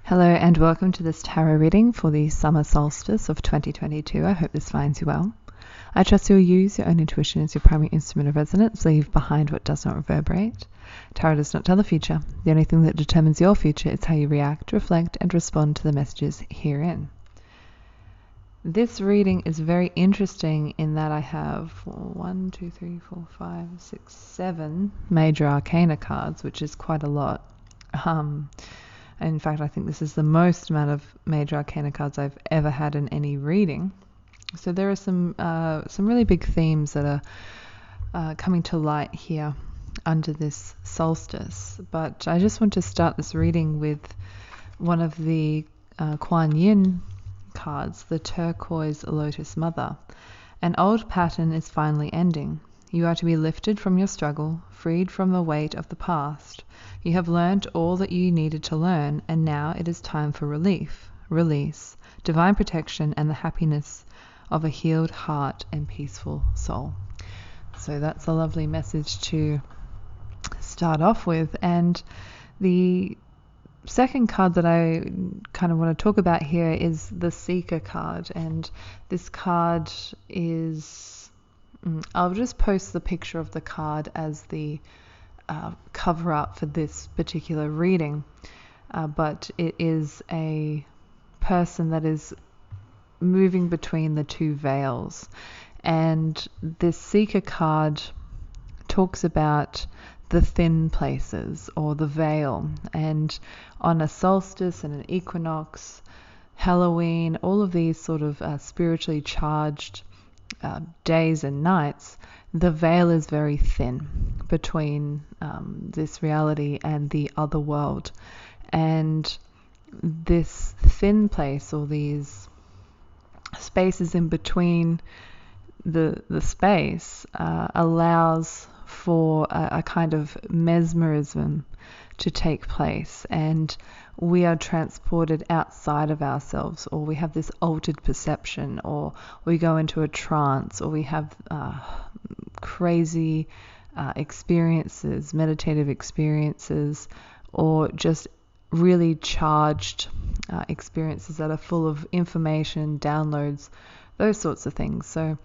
Hello and welcome to this tarot reading for the summer solstice of 2022. I hope this finds you well. I trust you'll use your own intuition as your primary instrument of resonance. Leave behind what does not reverberate. Tarot does not tell the future. The only thing that determines your future is how you react, reflect, and respond to the messages herein. This reading is very interesting in that I have 7 major arcana cards, which is quite a lot. In fact, I think this is the most amount of major arcana cards I've ever had in any reading. So there are some really big themes that are coming to light here under this solstice. But I just want to start this reading with one of the Kuan Yin cards, the turquoise lotus mother. An old pattern is finally ending. You are to be lifted from your struggle, freed from the weight of the past. You have learned all that you needed to learn, and now it is time for relief, release, divine protection, and the happiness of a healed heart and peaceful soul. So that's a lovely message to start off with. And the second card that I kind of want to talk about here is the Seeker card. And this card is... I'll just post the picture of the card as the cover up for this particular reading, but it is a person that is moving between the two veils, and this Seeker card talks about the thin places or the veil. And on a solstice and an equinox, Halloween, all of these sort of spiritually charged days and nights, the veil is very thin between this reality and the other world. And this thin place, or these spaces in between the space, allows for a kind of mesmerism to take place, and we are transported outside of ourselves, or we have this altered perception, or we go into a trance, or we have crazy experiences, meditative experiences, or just really charged experiences that are full of information, downloads, those sorts of things. So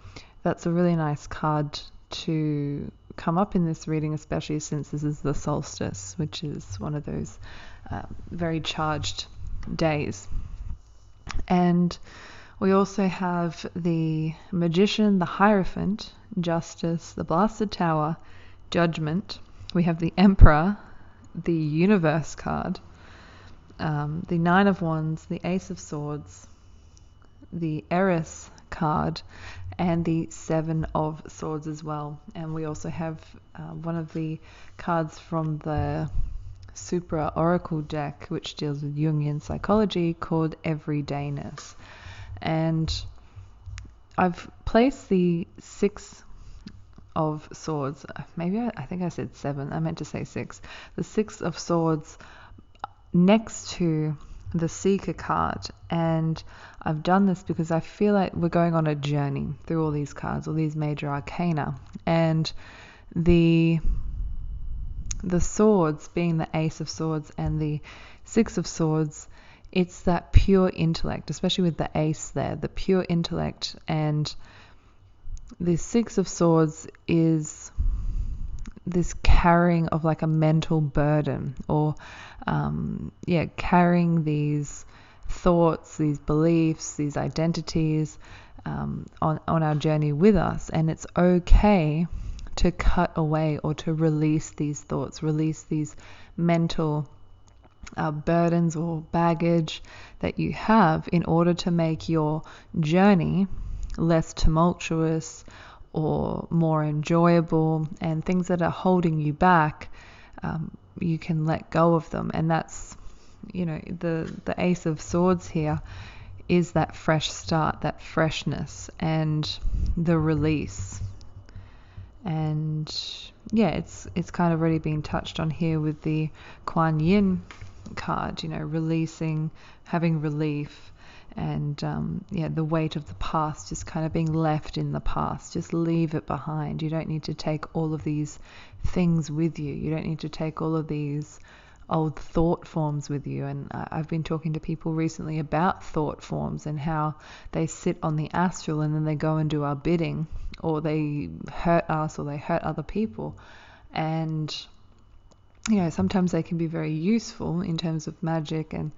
that's a really nice card to come up in this reading, especially since this is the solstice, which is one of those very charged days. And we also have the Magician, the Hierophant, Justice, the Blasted Tower, Judgment. We have the Emperor, the Universe card, the Nine of Wands, the Ace of Swords, the Heiress card, and the Seven of Swords as well. And we also have one of the cards from the Supra Oracle deck, which deals with Jungian psychology, called Everydayness. And I've placed the Six of Swords, I think I said seven, I meant to say six, the Six of Swords next to the Seeker card. And I've done this because I feel like we're going on a journey through all these cards, all these major arcana, and the swords, being the Ace of Swords and the Six of Swords, it's that pure intellect, especially with the ace there, the pure intellect. And the Six of Swords is this carrying of like a mental burden, or carrying these thoughts, these beliefs, these identities on our journey with us. And it's okay to cut away or to release these thoughts, release these mental burdens or baggage that you have, in order to make your journey less tumultuous or more enjoyable. And things that are holding you back, you can let go of them. And that's, the Ace of Swords here is that fresh start, that freshness, and the release. And it's kind of already been touched on here with the Kuan Yin card, releasing, having relief, and the weight of the past just kind of being left in the past. Just leave it behind. You don't need to take all of these things with you. You don't need to take all of these old thought forms with you. And I've been talking to people recently about thought forms and how they sit on the astral and then they go and do our bidding, or they hurt us, or they hurt other people. And sometimes they can be very useful in terms of magic, and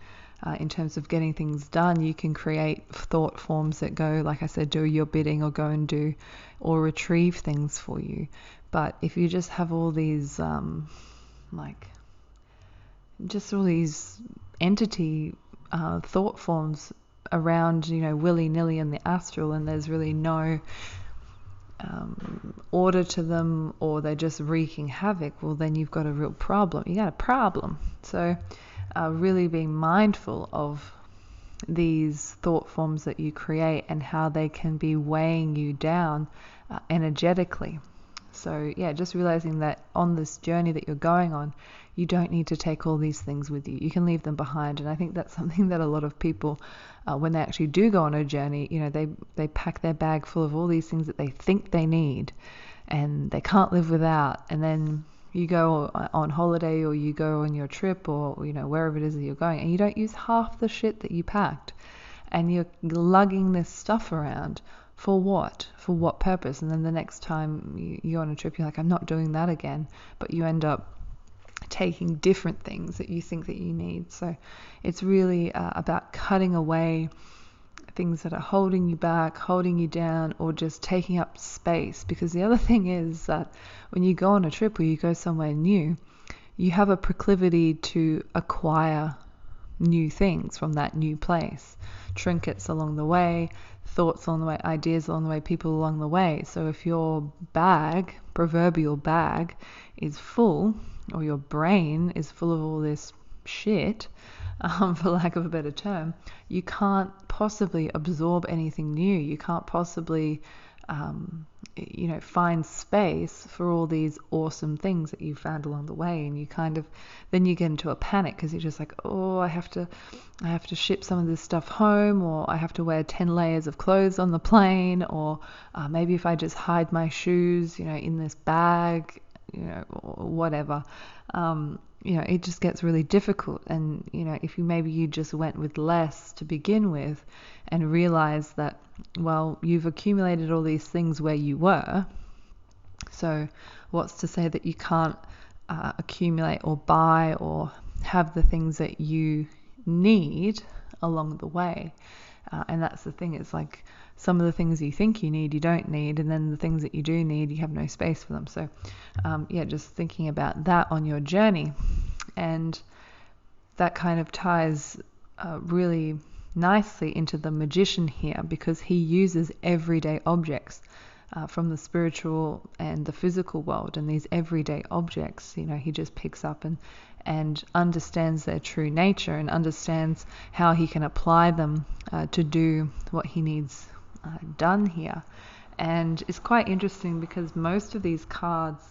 in terms of getting things done. You can create thought forms that go, like I said, do your bidding, or go and do or retrieve things for you. But if you just have all these just all these entity thought forms around, willy-nilly in the astral, and there's really no order to them, or they're just wreaking havoc, well, then you've got a real problem. You got a problem. So really being mindful of these thought forms that you create and how they can be weighing you down energetically. So just realizing that on this journey that you're going on, you don't need to take all these things with you. You can leave them behind. And I think that's something that a lot of people, when they actually do go on a journey, they pack their bag full of all these things that they think they need and they can't live without. And then you go on holiday, or you go on your trip, or wherever it is that you're going, and you don't use half the shit that you packed, and you're lugging this stuff around. For what? For what purpose? And then the next time you're on a trip, you're like, I'm not doing that again. But you end up taking different things that you think that you need. So it's really about cutting away things that are holding you back, holding you down, or just taking up space. Because the other thing is that when you go on a trip, or you go somewhere new, you have a proclivity to acquire new things from that new place. Trinkets along the way, thoughts along the way, ideas along the way, people along the way. So if your proverbial bag is full, or your brain is full of all this shit, for lack of a better term, you can't possibly absorb anything new. You can't possibly find space for all these awesome things that you found along the way. And you then you get into a panic, because you're just like, oh, I have to ship some of this stuff home, or I have to wear 10 layers of clothes on the plane, or maybe if I just hide my shoes in this bag, or whatever, it just gets really difficult. And if you just went with less to begin with, and realized that, well, you've accumulated all these things where you were, so what's to say that you can't accumulate or buy or have the things that you need along the way? And that's the thing. It's like some of the things you think you need, you don't need, and then the things that you do need, you have no space for them. So just thinking about that on your journey. And that kind of ties really nicely into the magician here, because he uses everyday objects from the spiritual and the physical world. And these everyday objects, he just picks up and understands their true nature, and understands how he can apply them to do what he needs done here. And it's quite interesting, because most of these cards,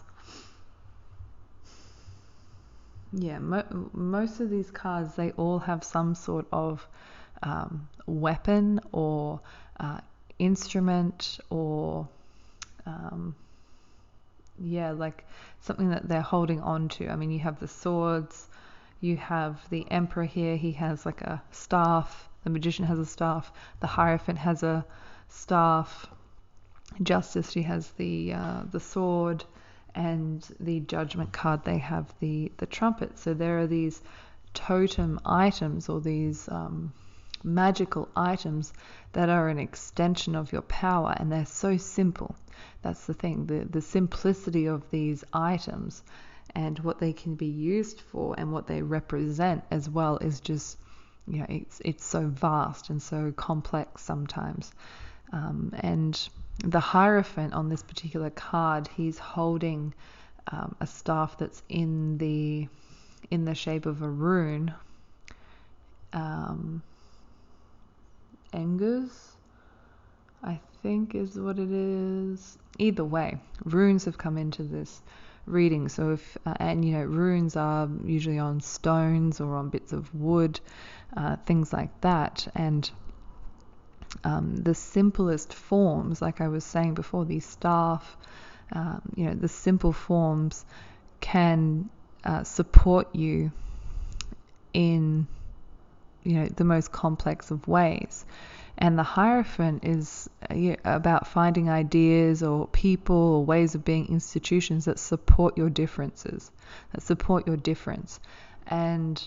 most of these cards, they all have some sort of weapon or instrument, or like something that they're holding on to. I mean, you have the swords, you have the emperor here, he has like a staff, the magician has a staff, the Hierophant has a staff, Justice, she has the sword, and the Judgment card, they have the trumpet. So there are these totem items, or these magical items that are an extension of your power, and they're so simple. That's the thing, the simplicity of these items and what they can be used for and what they represent as well is just, it's so vast and so complex sometimes. And the Hierophant on this particular card, he's holding a staff that's in the shape of a rune. Engers, I think is what it is. Either way, runes have come into this reading. So if runes are usually on stones or on bits of wood, things like that. And the simplest forms, like I was saying before, these staff, the simple forms can support you in, the most complex of ways. And the Hierophant is about finding ideas or people or ways of being, institutions that support your differences, that support your difference. And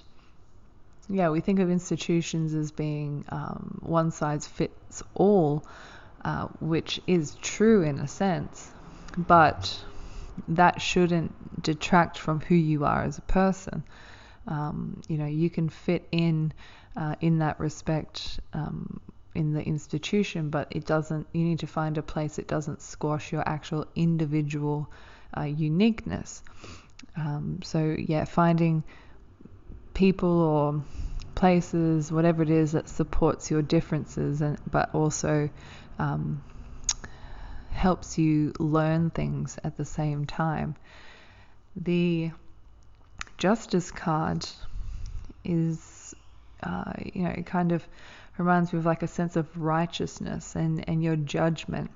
we think of institutions as being one size fits all, which is true in a sense, but that shouldn't detract from who you are as a person. You can fit in that respect in the institution, but it doesn't. You need to find a place that doesn't squash your actual individual uniqueness. Finding people or places, whatever it is, that supports your differences, but also helps you learn things at the same time. The Justice card is, it kind of reminds me of like a sense of righteousness and your judgment.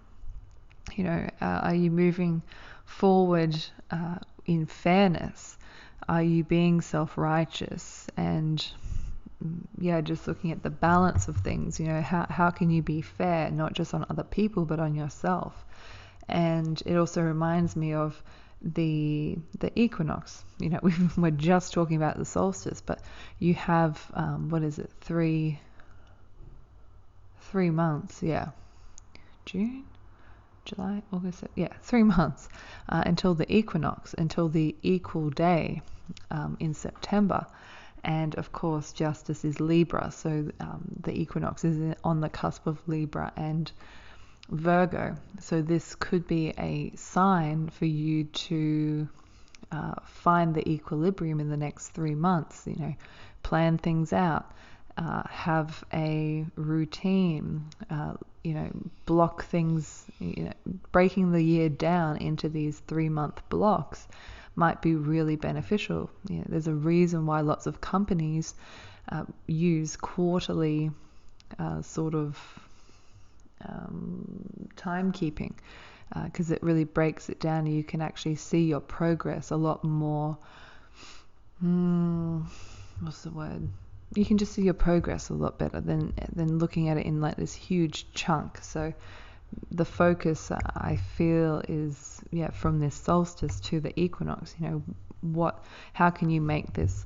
Are you moving forward in fairness? Are you being self-righteous? And just looking at the balance of things, how can you be fair, not just on other people, but on yourself? And it also reminds me of the equinox. We're just talking about the solstice, but you have, 3 months, June, July, August, 3 months until the equinox, until the equal day in September. And of course, Justice is Libra, so the equinox is on the cusp of Libra and Virgo. So this could be a sign for you to find the equilibrium in the next 3 months. Plan things out, have a routine, block things. Breaking the year down into these 3-month blocks might be really beneficial. There's a reason why lots of companies use quarterly sort of timekeeping, because it really breaks it down. You can actually see your progress a lot more. What's the word? You can just see your progress a lot better than looking at it in like this huge chunk. So the focus, I feel, is from this solstice to the equinox. How can you make this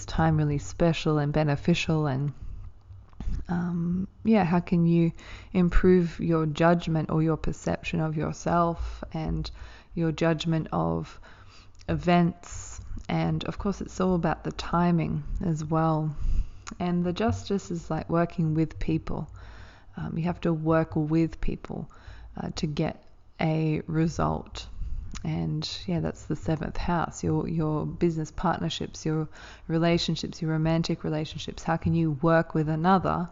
time really special and beneficial, and how can you improve your judgment or your perception of yourself and your judgment of events. And of course, it's all about the timing as well. And the Justice is like working with people. You have to work with people to get a result. And that's the 7th house, your business partnerships, your relationships, your romantic relationships. How can you work with another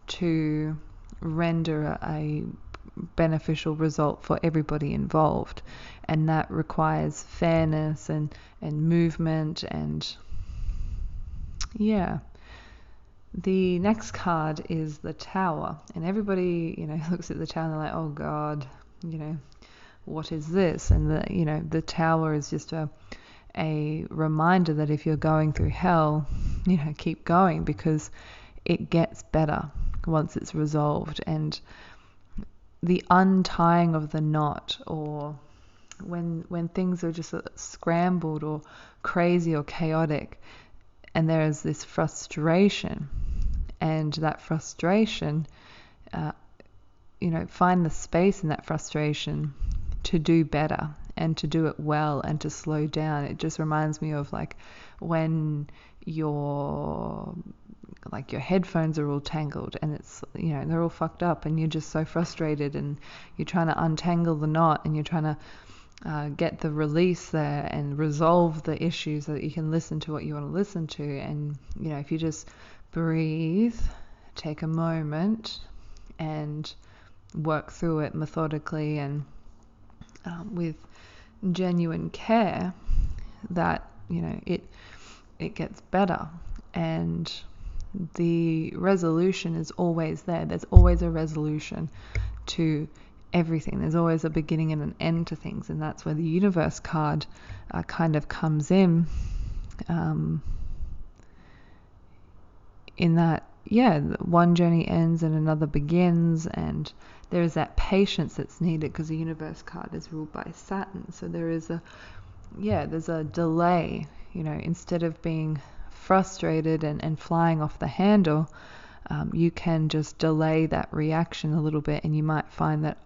to render a beneficial result for everybody involved? And that requires fairness and movement. And the next card is the Tower. And everybody looks at the Tower and they're like, oh God, what is this? And the Tower is just a reminder that if you're going through hell, keep going, because it gets better once it's resolved. And the untying of the knot, or when things are just scrambled or crazy or chaotic, and there is this frustration, and that frustration, find the space in that frustration to do better and to do it well and to slow down. It just reminds me of like when your headphones are all tangled and it's they're all fucked up, and you're just so frustrated, and you're trying to untangle the knot, and you're trying to get the release there and resolve the issue so that you can listen to what you want to listen to. And if you just breathe, take a moment and work through it methodically and with genuine care, that it gets better. And the resolution is always there. There's always a resolution to everything. There's always a beginning and an end to things, and that's where the Universe card kind of comes in. in that, yeah, one journey ends and another begins, and there is that patience that's needed because the universe card is ruled by Saturn. So there's a delay, instead of being frustrated and flying off the handle, you can just delay that reaction a little bit, and you might find that,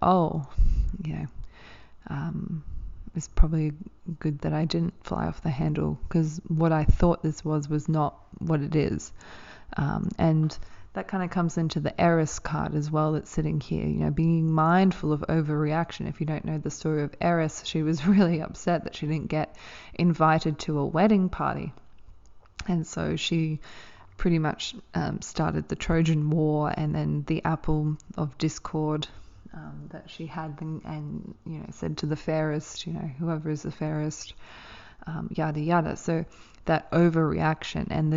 it's probably good that I didn't fly off the handle, because what I thought this was not what it is. And that kind of comes into the Eris card as well that's sitting here, being mindful of overreaction. If you don't know the story of Eris, she was really upset that she didn't get invited to a wedding party. And so she pretty much started the Trojan War, and then the apple of discord that she had, and said to the fairest, whoever is the fairest, yada yada. So that overreaction and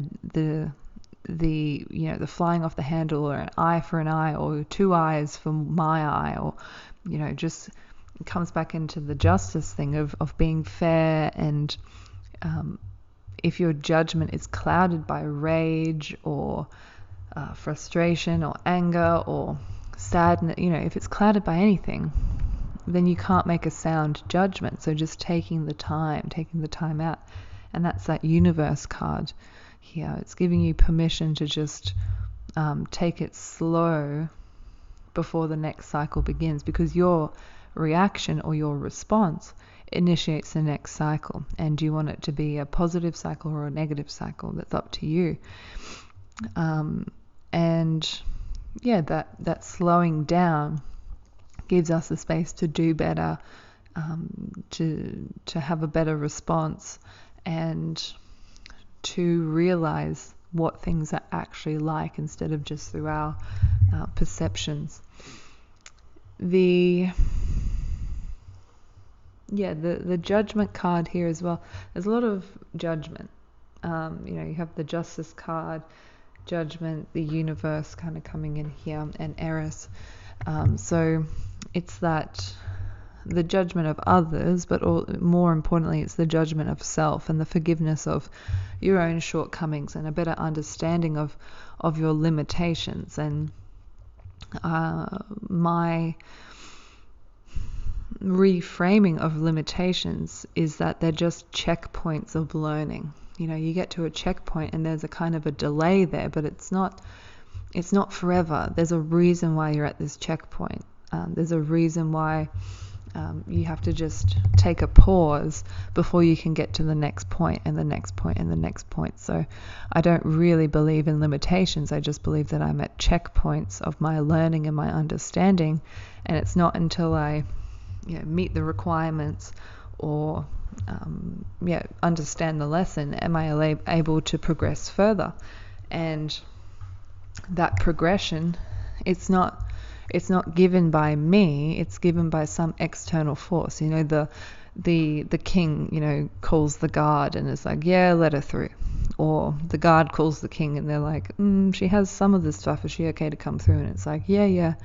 the flying off the handle, or an eye for an eye, or 2 eyes for my eye, or just comes back into the justice thing of being fair. And if your judgment is clouded by rage or frustration or anger or sadness, if it's clouded by anything, then you can't make a sound judgment. So just taking the time out, and that's that universe card here. It's giving you permission to just take it slow before the next cycle begins, because your reaction or your response initiates the next cycle. And do you want it to be a positive cycle or a negative cycle? That's up to you. That slowing down gives us the space to do better, to have a better response, and to realize what things are actually like, instead of just through our perceptions. The judgment card here as well. There's a lot of judgment. You have the justice card, judgment, the universe kind of coming in here, and Eris. So it's that the judgment of others, but more importantly, it's the judgment of self, and the forgiveness of your own shortcomings, and a better understanding of your limitations. And my reframing of limitations is that they're just checkpoints of learning. You get to a checkpoint and there's a kind of a delay there, but it's not forever. There's a reason why you're at this checkpoint. There's a reason why you have to just take a pause before you can get to the next point, and the next point, and the next point. So I don't really believe in limitations. I just believe that I'm at checkpoints of my learning and my understanding, and it's not until I meet the requirements or understand the lesson am I able to progress further. And that progression, it's not given by me, it's given by some external force. The king calls the guard and is like, yeah, let her through. Or the guard calls the king and they're like, she has some of this stuff, is she okay to come through? And it's like, yeah,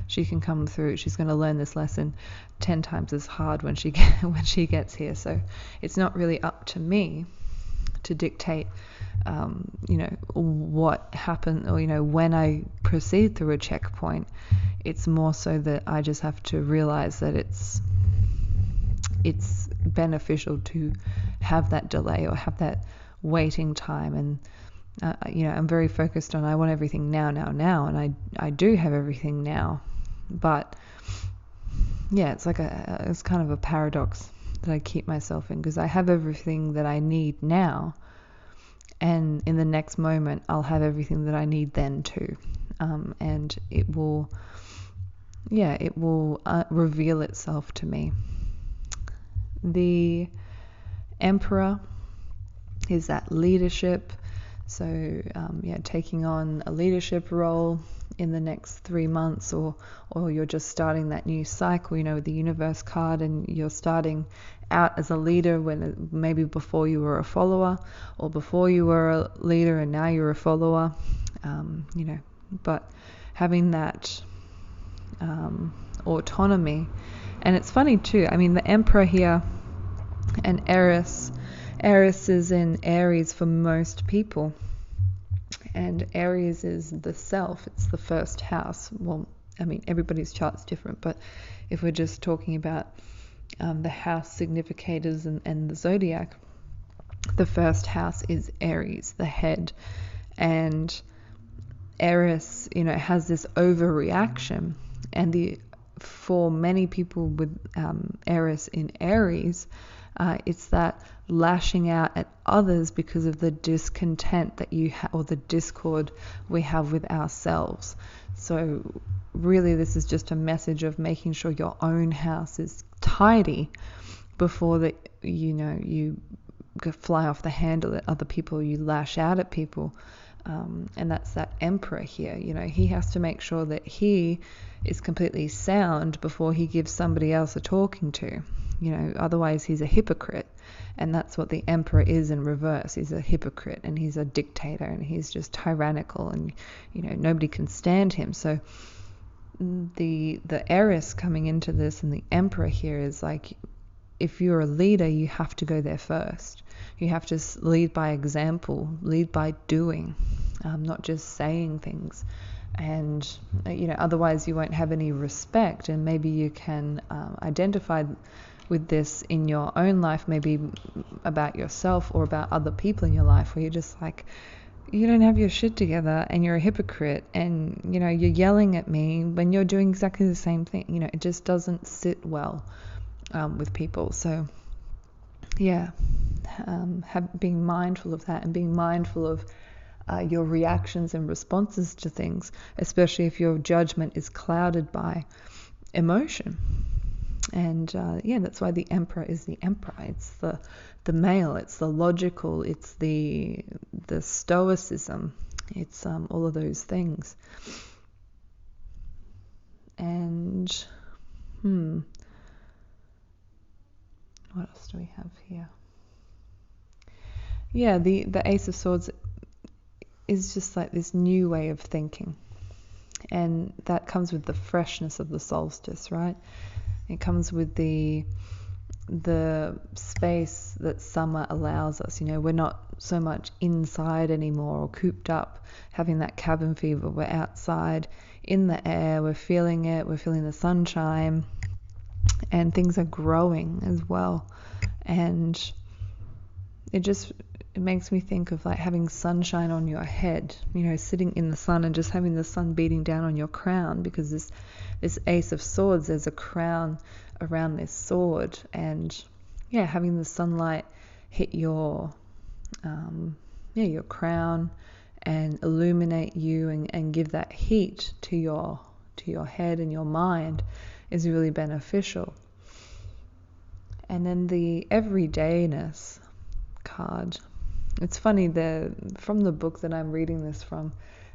she can come through. She's going to learn this lesson 10 times as hard when she gets here. So it's not really up to me to dictate what happened, or when I proceed through a checkpoint. It's more so that I just have to realize that it's beneficial to have that delay or have that waiting time. And I'm very focused on, I want everything now, and I do have everything now, but it's like it's kind of a paradox that I keep myself in, because I have everything that I need now, and in the next moment I'll have everything that I need then too, and it will reveal itself to me. The Emperor is that leadership. So taking on a leadership role in the next 3 months, or you're just starting that new cycle, with the universe card, and you're starting out as a leader when maybe before you were a follower, or before you were a leader and now you're a follower, but having that autonomy. And it's funny too, the Emperor here and Eris is in Aries for most people, And Aries is the self. It's the first house. Well, I mean, everybody's chart's different, but if we're just talking about the house significators and the zodiac, the first house is Aries, the head. And Aries, has this overreaction. And for many people with Eris in Aries, it's that lashing out at others because of the discontent that you have, or the discord we have with ourselves. So really this is just a message of making sure your own house is tidy before that you fly off the handle at other people, you lash out at people. And that's that emperor here. He has to make sure that he is completely sound before he gives somebody else a talking to. Otherwise he's a hypocrite. And that's what the emperor is in reverse. He's a hypocrite, and he's a dictator, and he's just tyrannical, and nobody can stand him. So the Eris coming into this, and the emperor here is like, if you're a leader, you have to go there first. You have to lead by example, lead by doing, not just saying things. And otherwise you won't have any respect. And maybe you can identify with this in your own life, maybe about yourself or about other people in your life, where you're just like, you don't have your shit together and you're a hypocrite, and you're yelling at me when you're doing exactly the same thing. It just doesn't sit well with people. So being mindful of that, and being mindful of your reactions and responses to things, especially if your judgment is clouded by emotion. And that's why the emperor is the emperor. It's the male, it's the logical, it's the stoicism, it's all of those things. And what else do we have here? Yeah, the Ace of Swords is just like this new way of thinking. And that comes with the freshness of the solstice, right? It comes with the space that summer allows us. We're not so much inside anymore, or cooped up, having that cabin fever. We're outside in the air, we're feeling it, we're feeling the sunshine, and things are growing as well. And it makes me think of like having sunshine on your head, sitting in the sun and just having the sun beating down on your crown, because this Ace of Swords, there's a crown around this sword, and having the sunlight hit your crown and illuminate you and give that heat to your head and your mind is really beneficial. And then the everydayness card. It's funny, from the book that I'm reading this from,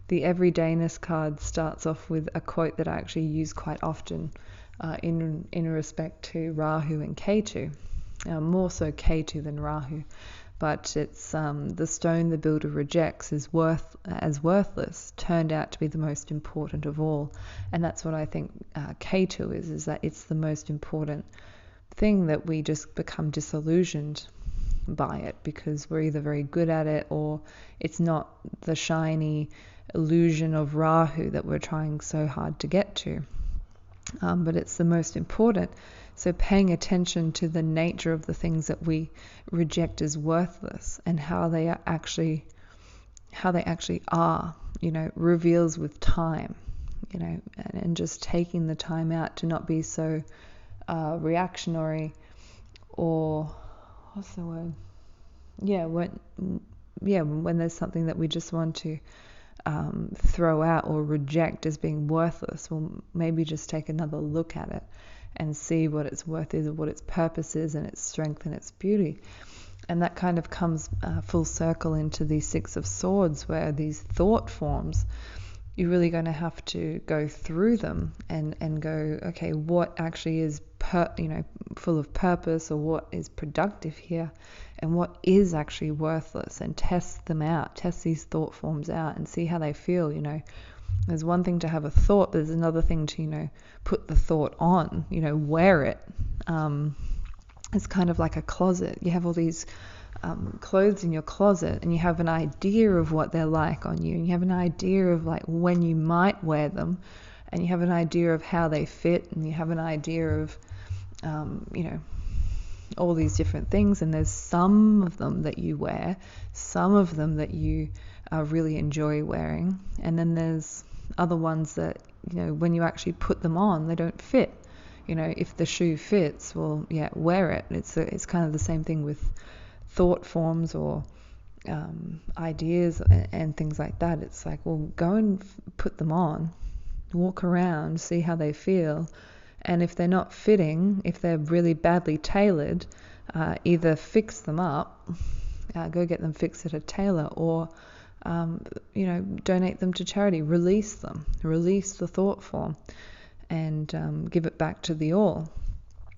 the everydayness card starts off with a quote that I actually use quite often in respect to Rahu and Ketu, more so Ketu than Rahu. But it's the stone the builder rejects as worthless turned out to be the most important of all. And that's what I think Ketu is that it's the most important thing, that we just become disillusioned by it because we're either very good at it, or it's not the shiny illusion of Rahu that we're trying so hard to get to. But it's the most important. So paying attention to the nature of the things that we reject as worthless, and how they actually are, reveals with time, and just taking the time out to not be so reactionary, or what's the word? When there's something that we just want to throw out or reject as being worthless, well, maybe just take another look at it and see what its worth is, or what its purpose is, and its strength and its beauty. And that kind of comes full circle into the Six of Swords, where these thought forms, you're really going to have to go through them and go, okay, what actually is full of purpose, or what is productive here, and what is actually worthless, and test them out, test these thought forms out and see how they feel. There's one thing to have a thought, there's another thing to put the thought on, wear it. It's kind of like a closet. You have all these clothes in your closet, and you have an idea of what they're like on you, and you have an idea of like when you might wear them, and you have an idea of how they fit, and you have an idea of all these different things, and there's some of them that you wear, some of them that you really enjoy wearing, and then there's other ones that, when you actually put them on, they don't fit. If the shoe fits, well, yeah, wear it. It's kind of the same thing with thought forms or ideas and things like that. It's like, well, go and put them on, walk around, see how they feel, and if they're not fitting, if they're really badly tailored, either fix them up, go get them fixed at a tailor, or donate them to charity, release the thought form, and give it back to the all,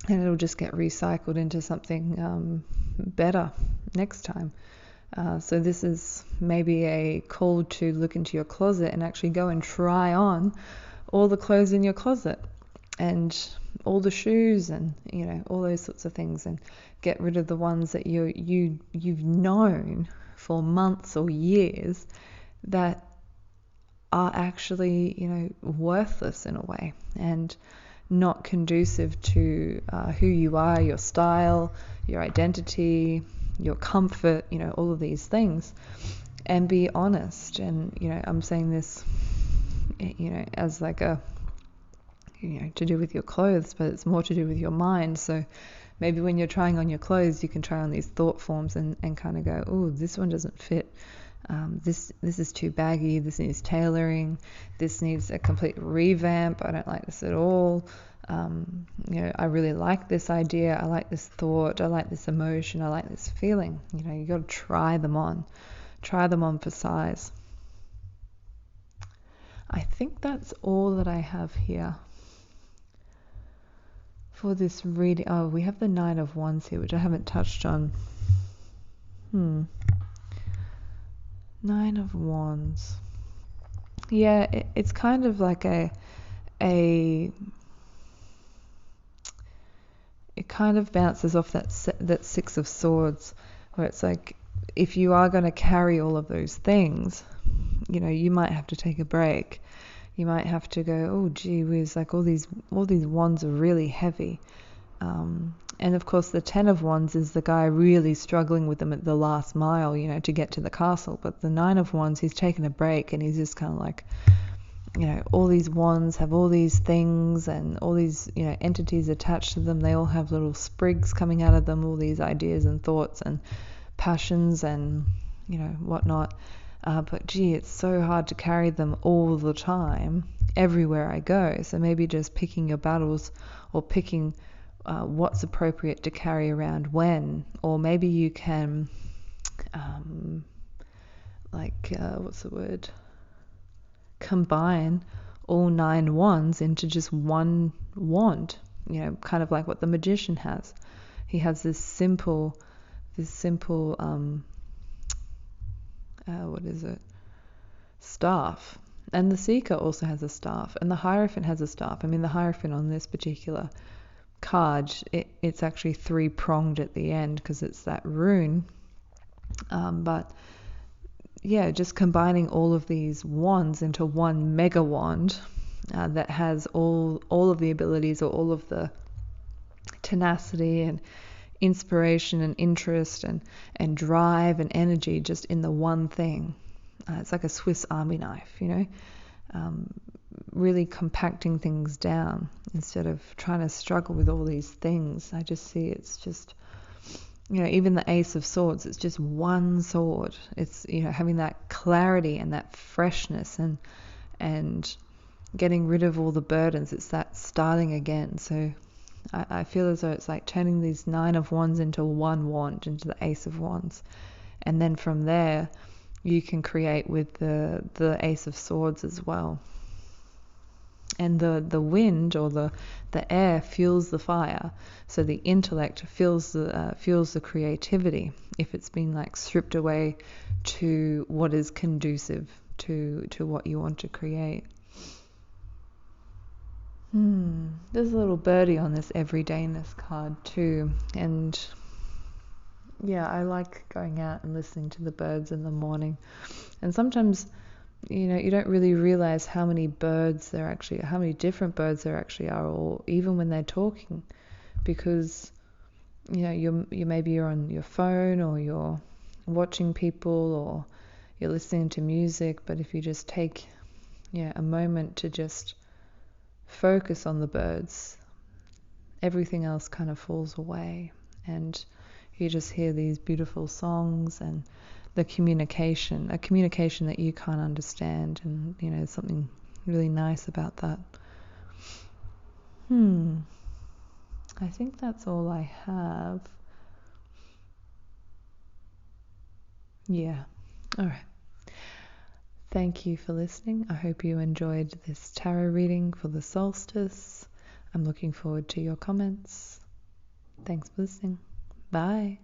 and it'll just get recycled into something better next time. So this is maybe a call to look into your closet and actually go and try on all the clothes in your closet and all the shoes and all those sorts of things, and get rid of the ones that you've known for months or years that are actually worthless in a way and not conducive to who you are, your style, your identity, your comfort, all of these things. And be honest. And I'm saying this as like a to do with your clothes, but it's more to do with your mind. So maybe when you're trying on your clothes, you can try on these thought forms and kind of go, oh, this one doesn't fit. This is too baggy. This needs tailoring. This needs a complete revamp. I don't like this at all. I really like this idea. I like this thought. I like this emotion. I like this feeling. You got to try them on. Try them on for size. I think that's all that I have here for this reading. Oh, we have the 9 of Wands here, which I haven't touched on. 9 of Wands. Yeah, it's kind of like it kind of bounces off that 6 of Swords, where it's like, if you are going to carry all of those things, you might have to take a break. You might have to go, oh gee whiz, like all these wands are really heavy. And of course the 10 of Wands is the guy really struggling with them at the last mile, to get to the castle. But the 9 of Wands, he's taken a break, and he's just kind of like, all these wands have all these things and all these, entities attached to them. They all have little sprigs coming out of them, all these ideas and thoughts and passions and, whatnot. But gee, it's so hard to carry them all the time, everywhere I go. So maybe just picking your battles, or picking what's appropriate to carry around when. Or maybe you can, combine all 9 wands into just one wand, kind of like what the magician has. He has this simple staff, and the seeker also has a staff, and the hierophant has a staff. I mean, the hierophant on this particular card, it's actually 3-pronged at the end because it's that rune, but yeah, just combining all of these wands into one mega wand that has all of the abilities, or all of the tenacity and inspiration and interest and drive and energy just in the one thing. It's like a Swiss Army knife, really compacting things down instead of trying to struggle with all these things. I just see it's just, even the Ace of Swords, it's just one sword. It's, having that clarity and that freshness and getting rid of all the burdens. It's that starting again. So I feel as though it's like turning these 9 of Wands into one wand, into the Ace of Wands. And then from there, you can create with the Ace of Swords as well. And the wind, or the air, fuels the fire. So the intellect fuels the creativity, if it's been like stripped away to what is conducive to what you want to create. There's a little birdie on this everydayness card too, and yeah, I like going out and listening to the birds in the morning. And sometimes, you don't really realize how many how many different birds there actually are, or even when they're talking, because, maybe you're on your phone, or you're watching people, or you're listening to music, but if you just take, a moment to just focus on the birds, everything else kind of falls away, and you just hear these beautiful songs and a communication that you can't understand, and there's something really nice about that. I think that's all I have. Yeah. All right. Thank you for listening. I hope you enjoyed this tarot reading for the solstice. I'm looking forward to your comments. Thanks for listening. Bye.